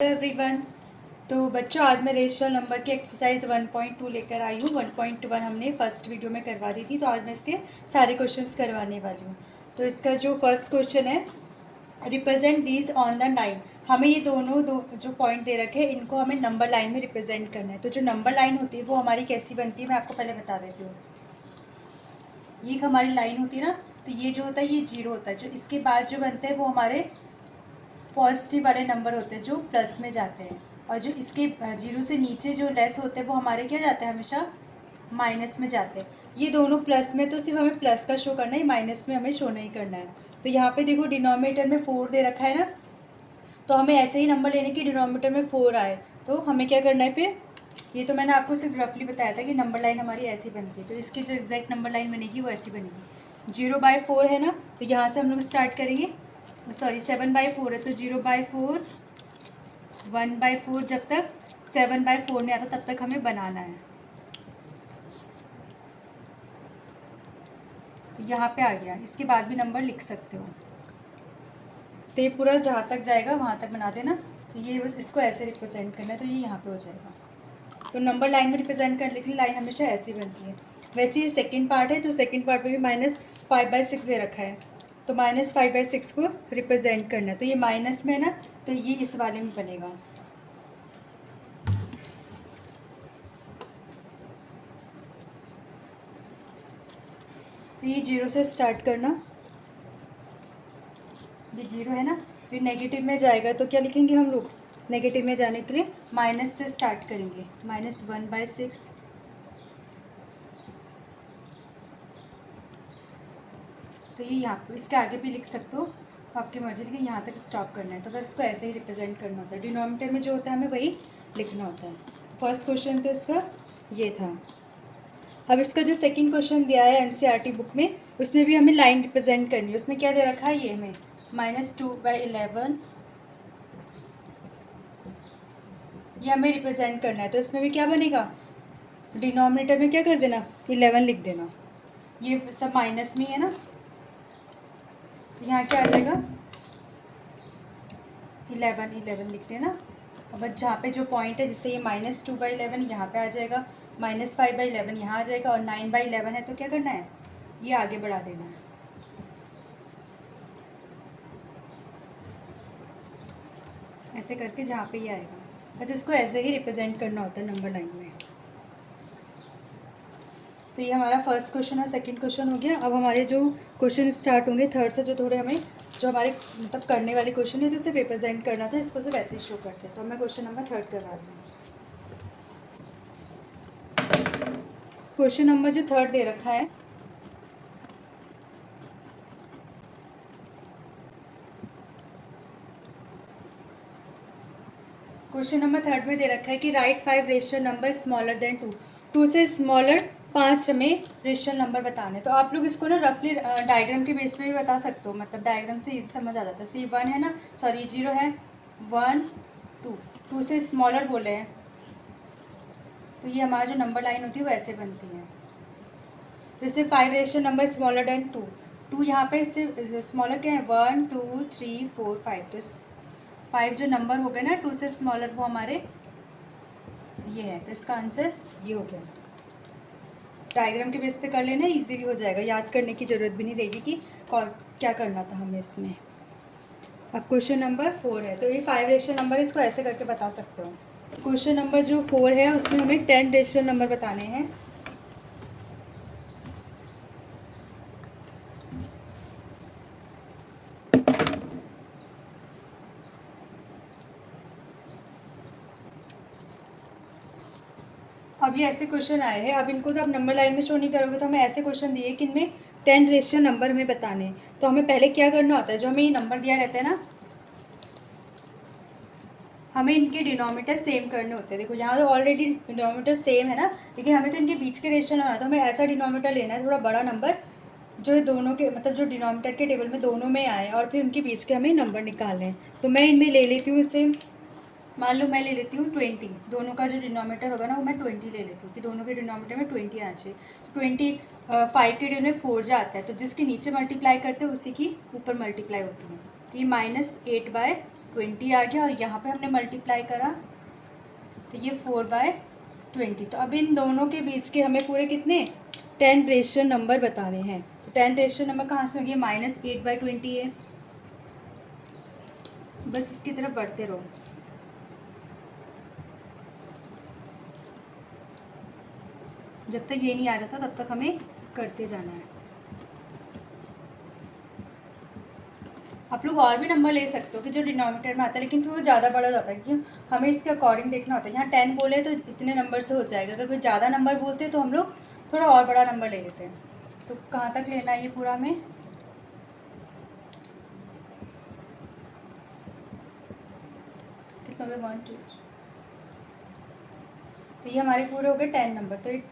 Everyone. तो बच्चों, आज मैं रेशनल नंबर की एक्सरसाइज 1.2 लेकर आई हूँ। 1.1 हमने फर्स्ट वीडियो में करवा दी थी, तो आज मैं इसके सारे क्वेश्चंस करवाने वाली हूँ। तो इसका जो फर्स्ट क्वेश्चन है, represent these on the line. हमें ये दोनों जो पॉइंट दे रखे हैं, इनको हमें नंबर लाइन में रिप्रेजेंट करना है। तो जो नंबर लाइन होती है वो हमारी कैसी बनती है, मैं आपको पहले बता देती हूँ। ये हमारी लाइन होती है ना, तो ये जो होता है ये 0 होता है। जो इसके बाद जो बनते हैं वो हमारे पॉजिटिव वाले नंबर होते हैं जो प्लस में जाते हैं, और जो इसके 0 से नीचे जो लेस होते हैं वो हमारे क्या जाते हैं, हमेशा माइनस में जाते हैं। ये दोनों प्लस में, तो सिर्फ हमें प्लस का शो करना है, माइनस में हमें शो नहीं करना है। तो यहाँ पे देखो डिनोमिनेटर में 4 दे रखा है ना, तो हमें ऐसे ही नंबर लेने की डिनोमिनेटर में 4 आए, तो हमें क्या करना है फिर। ये तो मैंने आपको सिर्फ रफली बताया था कि नंबर लाइन हमारी ऐसी बनती है। तो इसकी जो एग्जैक्ट नंबर लाइन बनेगी वो ऐसी बनेगी। 0/4 है ना, तो यहाँ से हम लोग स्टार्ट करेंगे। सॉरी, 7/4 है, तो 0/4, 1/4, जब तक 7/4 नहीं आता तब तक हमें बनाना है। तो यहाँ पे आ गया, इसके बाद भी नंबर लिख सकते हो। तो ये पूरा जहाँ तक जाएगा वहाँ तक बना देना। तो ये बस इसको ऐसे रिप्रेजेंट करना है, तो ये यहाँ पे हो जाएगा। तो नंबर लाइन में रिप्रेजेंट कर, लेकिन लाइन हमेशा ऐसी बनती है। वैसे ये सेकंड पार्ट है, तो सेकंड पार्ट में भी -5/6 दे रखा है, तो -5/6 को रिप्रेजेंट करना है। तो ये माइनस में है ना, तो ये इस वाले में बनेगा। तो ये 0 से स्टार्ट करना, ये 0 है ना, फिर नेगेटिव में जाएगा तो क्या लिखेंगे हम लोग। नेगेटिव में जाने के लिए माइनस से स्टार्ट करेंगे, -1/6। तो ये यहाँ पर इसके आगे भी लिख सकते हो, तो आपकी मर्जी, लेकिन यहाँ तक स्टॉप करना है। तो बस इसको ऐसे ही रिप्रेजेंट करना होता है। डिनोमिनेटर में जो होता है हमें वही लिखना होता है। फर्स्ट क्वेश्चन तो इसका ये था। अब इसका जो सेकंड क्वेश्चन दिया है एनसीईआरटी बुक में, उसमें भी हमें लाइन रिप्रेजेंट करनी है। उसमें क्या दे रखा है, ये हमें -2/11 ये हमें रिप्रेजेंट करना है। तो इसमें भी क्या बनेगा, डिनोमिनेटर में क्या कर देना, 11 लिख देना। ये सब माइनस में है ना, तो यहाँ क्या आ जाएगा, 11 लिख देना। और बस जहाँ पे जो पॉइंट है, जिससे ये -2/11 यहाँ पे आ जाएगा, -5/11 यहाँ आ जाएगा, और 9/11 है तो क्या करना है, ये आगे बढ़ा देना है। ऐसे करके जहाँ पे ये आएगा, बस इसको ऐसे ही रिप्रेजेंट करना होता है नंबर लाइन में। तो ये हमारा फर्स्ट क्वेश्चन और सेकंड क्वेश्चन हो गया। अब हमारे जो क्वेश्चन स्टार्ट होंगे थर्ड से, जो थोड़े हमें जो हमारे मतलब करने वाले क्वेश्चन है, तो सिर्फ रिप्रेजेंट करना था, इसको सिर्फ ऐसे ही शो करते हैं। तो मैं क्वेश्चन नंबर 3 करवाती हूँ। क्वेश्चन नंबर जो 3 दे रखा है, क्वेश्चन नंबर 3 में दे रखा है कि right 5 rational number smaller than 2। 2 से स्मॉलर 5 हमें रेशनल नंबर बताने। तो आप लोग इसको ना रफली डायग्राम के बेस पे भी बता सकते हो, मतलब डायग्राम से इजी समझ आ जाता है। सी 1 है ना, सॉरी 0 है, 1 2, 2 से स्मॉलर बोले हैं, तो ये हमारा जो नंबर लाइन होती है वो ऐसे बनती है। जैसे 5 रेशनल नंबर स्मॉलर देन 2, 2 यहाँ पे इससे स्मॉलर क्या है, 1 2 3 4 5। तो 5 जो नंबर हो गए ना 2 से स्मॉलर, वो हमारे ये है। तो इसका आंसर ये हो गया। डायग्राम के बेस पे कर लेना, इजीली हो जाएगा, याद करने की ज़रूरत भी नहीं रहेगी कि क्या करना था हमें इसमें। अब क्वेश्चन नंबर 4 है, तो ये 5 रेशनल नंबर, इसको ऐसे करके बता सकते हो। क्वेश्चन नंबर जो 4 है उसमें हमें 10 रेशनल नंबर बताने हैं। अब ये ऐसे क्वेश्चन आए हैं, अब इनको तो आप नंबर लाइन में शो नहीं करोगे, तो हमें ऐसे क्वेश्चन दिए कि इनमें 10 रेशनल नंबर हमें बताने हैं। तो हमें पहले क्या करना होता है, जो हमें ये नंबर दिया रहता है ना, हमें इनके डिनोमिनेटर सेम करने होते हैं। देखो यहाँ तो ऑलरेडी डिनोमिनेटर सेम है ना, लेकिन हमें तो इनके बीच के रेशनल बनाना है। तो हमें ऐसा डिनोमिनेटर लेना है, थोड़ा बड़ा नंबर, जो दोनों के मतलब जो डिनोमिनेटर के टेबल में दोनों में आए, और फिर उनके बीच के हमें नंबर निकालने हैं। तो मैं इनमें ले लेती हूँ, इसे मान लो मैं ले लेती हूँ 20। दोनों का जो डिनोमिनेटर होगा ना वो मैं 20 ले लेती हूँ, कि दोनों के डिनोमिनेटर में 20 आना चाहिए। 25 के डिनोमिनेटर में 4 जा आता है, तो जिसके नीचे मल्टीप्लाई करते हैं उसी की ऊपर मल्टीप्लाई होती है। तो ये -8/4 20 आ गया, और यहाँ पे हमने मल्टीप्लाई करा तो ये 4/20। तो अब इन दोनों के बीच के हमें पूरे कितने 10 रेशनल नंबर बताने हैं। तो 10 रेशनल नंबर कहाँ से होंगे, -8/20 है। बस इसकी तरफ बढ़ते रहो। जब तक ये नहीं आ जाता तब तक हमें करते जाना है। आप लोग और भी नंबर ले सकते हो कि जो डिनोमिनेटर में आता है, लेकिन फिर वो ज़्यादा बड़ा हो जाता है क्योंकि हमें इसके अकॉर्डिंग देखना होता है। यहाँ 10 बोले तो इतने नंबर से हो जाएगा, अगर कोई ज़्यादा नंबर बोलते हैं तो हम लोग थोड़ा और बड़ा नंबर ले लेते हैं। तो कहाँ तक लेना है ये पूरा हमें, कितना हो गया 1 2। तो ये हमारे पूरे हो गए 10 नंबर। तो ये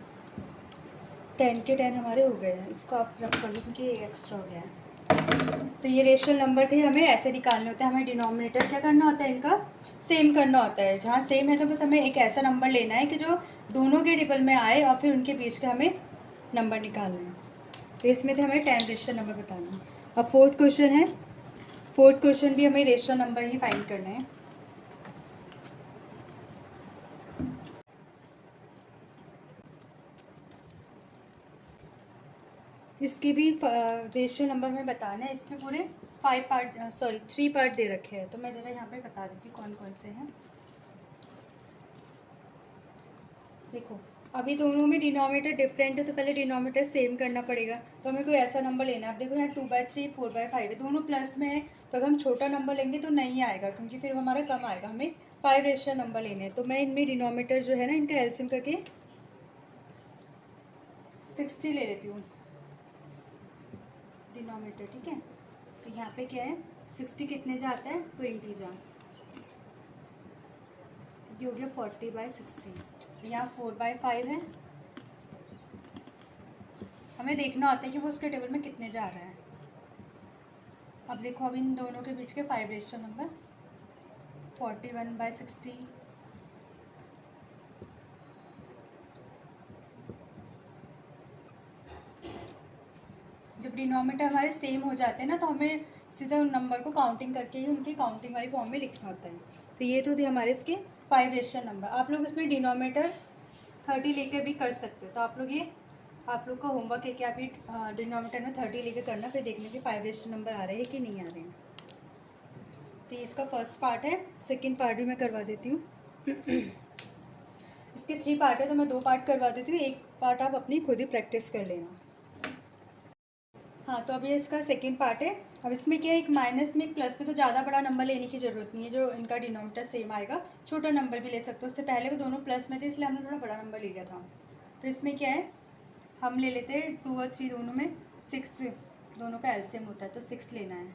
10 के 10 हमारे हो गए हैं। इसको आप रख कर लो क्योंकि ये एक्स्ट्रा हो गया है। तो ये रेशनल नंबर थे, हमें ऐसे निकालने होते हैं। हमें डिनोमिनेटर क्या करना होता है, इनका सेम करना होता है। जहाँ सेम है तो बस हमें एक ऐसा नंबर लेना है कि जो दोनों के टेबल में आए, और फिर उनके बीच का हमें नंबर निकालना है। तो इसमें थे हमें 10 रेशनल नंबर बताना है। अब फोर्थ क्वेश्चन है। फोर्थ क्वेश्चन भी हमें रेशनल नंबर ही फाइंड करना है। इसके भी रेशियो नंबर में बताना है। इसमें पूरे 3 पार्ट दे रखे हैं। तो मैं ज़रा यहाँ पे बता देती हूँ कौन कौन से हैं। देखो, अभी दोनों में डिनोमिनेटर डिफरेंट है तो पहले डिनोमिनेटर सेम करना पड़ेगा। तो हमें कोई ऐसा नंबर लेना है। अब देखो यहाँ 2/3 4/5 है, दोनों प्लस में है। तो अगर हम छोटा नंबर लेंगे तो नहीं आएगा क्योंकि फिर हमारा कम आएगा। हमें 5 रेशियो नंबर लेने हैं। तो मैं इनमें डिनोमिनेटर जो है ना, इनका एलसीएम करके 60 ले लेती हूँ डिनोमिनेटर, ठीक है। तो यहाँ पे क्या है, 60 कितने जा आता है, 20 जा। ये हो गया 40/60। यहाँ 4/5 है। हमें देखना होता है कि वो उसके टेबल में कितने जा रहा है। अब देखो, अब इन दोनों के बीच के 5 रेशियो नंबर 41/60, जब डिनोमिनेटर हमारे सेम हो जाते हैं ना, तो हमें सीधा उन नंबर को काउंटिंग करके ही उनकी काउंटिंग वाली फॉर्म में लिखना होता है। तो ये तो थे हमारे इसके 5 रेशियो नंबर। आप लोग इसमें डिनोमिनेटर 30 लेकर भी कर सकते हो। तो आप लोग का होमवर्क है कि आप ये डिनोमिनेटर में 30 लेकर करना, फिर देखने के 5 रेशियो नंबर आ रहे हैं कि नहीं आ रहे हैं। तो ये इसका फर्स्ट पार्ट है। सेकेंड पार्ट भी मैं करवा देती हूँ। इसके 3 पार्ट है तो मैं 2 पार्ट करवा देती हूँ, एक पार्ट आप अपनी खुद ही प्रैक्टिस कर लेना। हाँ, तो अब ये इसका सेकेंड पार्ट है। अब इसमें क्या है, एक माइनस में एक प्लस में, तो ज़्यादा बड़ा नंबर लेने की ज़रूरत नहीं है। जो इनका डिनोमिनेटर सेम आएगा, छोटा नंबर भी ले सकते हो। उससे पहले वो दोनों प्लस में थे इसलिए हमने थोड़ा बड़ा नंबर ले लिया था। तो इसमें क्या है, हम ले लेते हैं 2 और 3 दोनों में 6, दोनों का एलसीएम होता है तो 6 लेना है।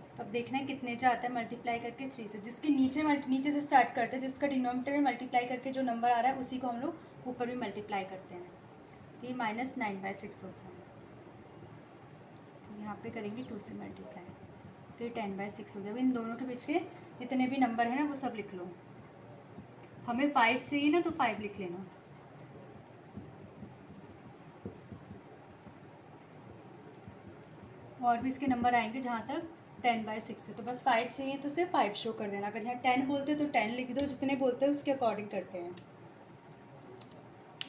तो अब देखना है कितने जो आता है मल्टीप्लाई करके 3 से। जिसके नीचे से स्टार्ट करते हैं, जिसका डिनोमिनेटर में मल्टीप्लाई करके जो नंबर आ रहा है उसी को हम लोग ऊपर भी मल्टीप्लाई करते हैं। तो ये -9/6 होता है। यहाँ पे करेंगे 2 से मल्टीप्लाई, तो ये 10/6 हो गया। अब इन दोनों के बीच के जितने भी नंबर हैं ना वो सब लिख लो। हमें 5 चाहिए ना, तो 5 लिख लेना। और भी इसके नंबर आएंगे जहाँ तक 10/6 है। तो बस 5 चाहिए तो सिर्फ 5 शो कर देना। अगर यहाँ 10 बोलते तो 10 लिख दो, जितने बोलते हैं उसके अकॉर्डिंग करते हैं।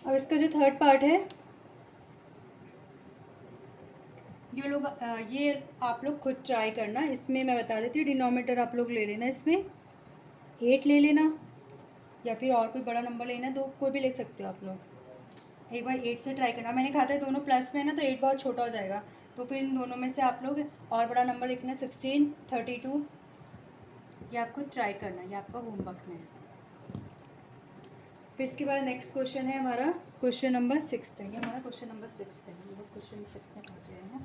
अब इसका जो थर्ड पार्ट है, ये आप लोग खुद ट्राई करना। इसमें मैं बता देती हूँ, डिनोमिनेटर आप लोग ले लेना, इसमें 8 ले लेना, या फिर और कोई बड़ा नंबर लेना, दो कोई भी ले सकते हो आप लोग। एक बार 8 से ट्राई करना। मैंने कहा था दोनों प्लस में है ना, तो 8 बहुत छोटा हो जाएगा। तो फिर इन दोनों में से आप लोग और बड़ा नंबर लिखना, 16, 32। ये आपको ट्राई करना, ये आपका होमवर्क में है। फिर इसके बाद नेक्स्ट क्वेश्चन है हमारा क्वेश्चन नंबर 6 है। ये हमारा क्वेश्चन नंबर 6 है। हम लोग क्वेश्चन 6 में पहुँच गए हैं।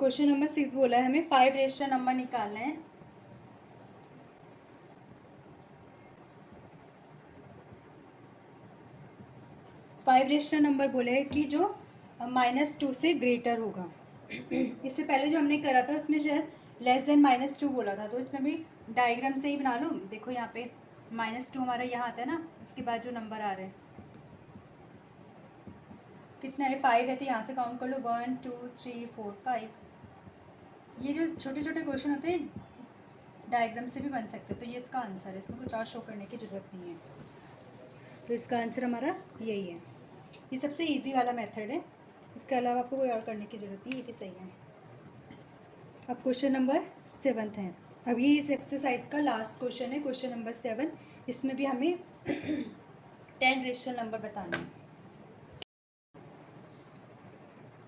क्वेश्चन नंबर 6 बोला है हमें 5 रेशियो नंबर निकालना है। फाइव रेशनल नंबर बोले है कि जो -2 से ग्रेटर होगा। इससे पहले जो हमने करा था उसमें शायद लेस देन -2 बोला था। तो इसमें भी डायग्राम से ही बना लो। देखो यहाँ पे -2 हमारा यहाँ आता है ना, इसके बाद जो नंबर आ रहे हैं कितना है 5 है, तो यहाँ से काउंट कर लो 1 2 3 4 5। ये जो छोटे छोटे क्वेश्चन होते हैं डायग्राम से भी बन सकते हैं, तो ये इसका आंसर है, इसमें कुछ और शो करने की ज़रूरत नहीं है। तो इसका आंसर हमारा यही है। ये सबसे इजी वाला मेथड है, इसके अलावा आपको कोई और करने की ज़रूरत नहीं, ये भी सही है। अब क्वेश्चन नंबर 7 है। अब ये इस एक्सरसाइज का लास्ट क्वेश्चन है, क्वेश्चन नंबर 7। इसमें भी हमें 10 रेशनल नंबर बताना है।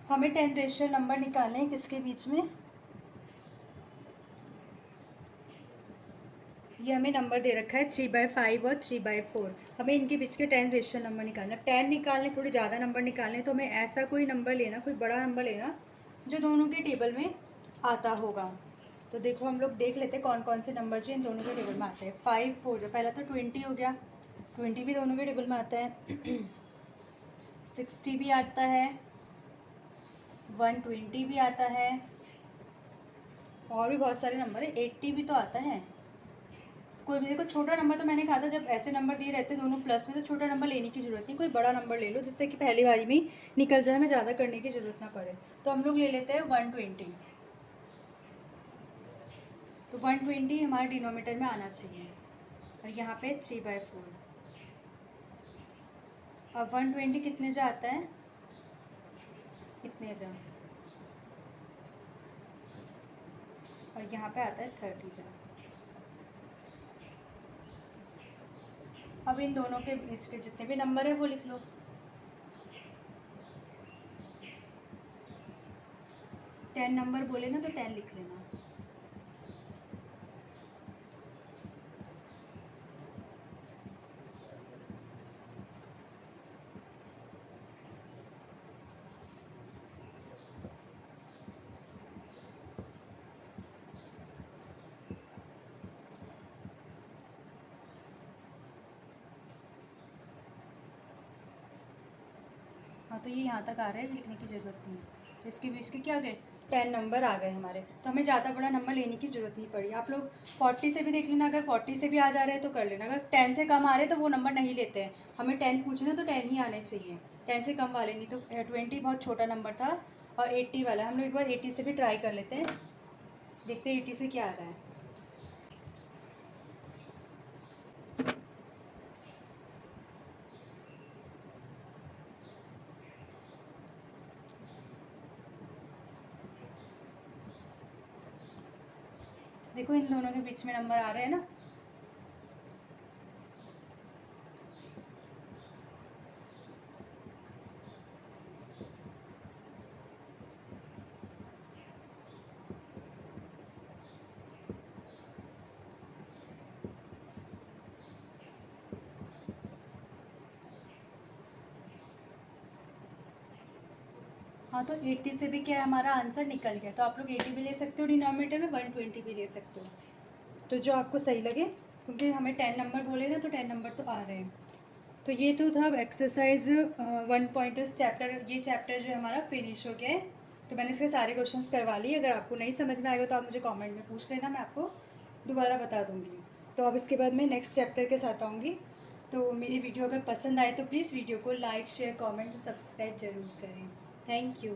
हमें 10 रेशनल नंबर निकालने हैं किसके बीच में, ये हमें नंबर दे रखा है 3/5 और 3/4। हमें इनके बीच के 10 रेशनल नंबर निकालना। 10 निकालने, थोड़े ज़्यादा नंबर निकालने, तो हमें ऐसा कोई नंबर लेना, कोई बड़ा नंबर लेना जो दोनों के टेबल में आता होगा। तो देखो हम लोग देख लेते हैं कौन कौन से नंबर जो इन दोनों के टेबल में आते हैं। 5 4 जो पहला तो 20 हो गया, 20 भी दोनों के टेबल में आता है। 60 भी आता है, 120 भी आता है, और भी बहुत सारे नंबर है, 80 भी तो आता है। कोई भी देखो छोटा नंबर, तो मैंने कहा था जब ऐसे नंबर दिए रहते दोनों प्लस में, तो छोटा नंबर लेने की ज़रूरत नहीं, कोई बड़ा नंबर ले लो जिससे कि पहली बारी में ही निकल जाए, हमें ज़्यादा करने की ज़रूरत ना पड़े। तो हम लोग ले लेते हैं 120। तो 120 हमारे डिनोमीटर में आना चाहिए, और यहाँ पे 3/4। अब 120 कितने जा आता है, इतने जा, और यहाँ पे आता है 30 जा। अब इन दोनों के बीच के जितने भी नंबर है वो लिख लो। 10 नंबर बोले ना, तो 10 लिख लेना। हाँ, तो ये यहाँ तक आ रहा है, लिखने की ज़रूरत नहीं है। तो इसके बीच के क्या गए, 10 नंबर आ गए हमारे, तो हमें ज़्यादा बड़ा नंबर लेने की ज़रूरत नहीं पड़ी। आप लोग 40 से भी देख लेना, अगर 40 से भी आ जा रहे हैं तो कर लेना, अगर 10 से कम आ रहे हैं तो वो नंबर नहीं लेते हैं। हमें 10 पूछना तो 10 ही आने चाहिए, 10 से कम वाले नहीं। तो 20 बहुत छोटा नंबर था, और 80 वाला, हम लोग एक बार 80 से भी ट्राई कर लेते हैं, देखते हैं 80 से क्या आ रहा है। देखो इन दोनों के बीच में नंबर आ रहे हैं ना, हाँ, तो 80 से भी क्या है, हमारा आंसर निकल गया। तो आप लोग 80 भी ले सकते हो डिनोमिनेटर में, 120 भी ले सकते हो, तो जो आपको सही लगे, क्योंकि हमें 10 नंबर बोले ना, तो 10 नंबर तो आ रहे हैं। तो ये तो था एक्सरसाइज 1 इस चैप्टर, ये चैप्टर जो हमारा फिनिश हो गया है। तो मैंने इसके सारे क्वेश्चंस करवा लिए। अगर आपको नहीं समझ में आएगा तो आप मुझे कमेंट में पूछ लेना, मैं आपको दोबारा बता दूँगी। तो अब इसके बाद मैं नेक्स्ट चैप्टर के साथ आऊँगी। तो मेरी वीडियो अगर पसंद आए तो प्लीज़ वीडियो को लाइक शेयर कमेंट सब्सक्राइब ज़रूर करें। Thank you.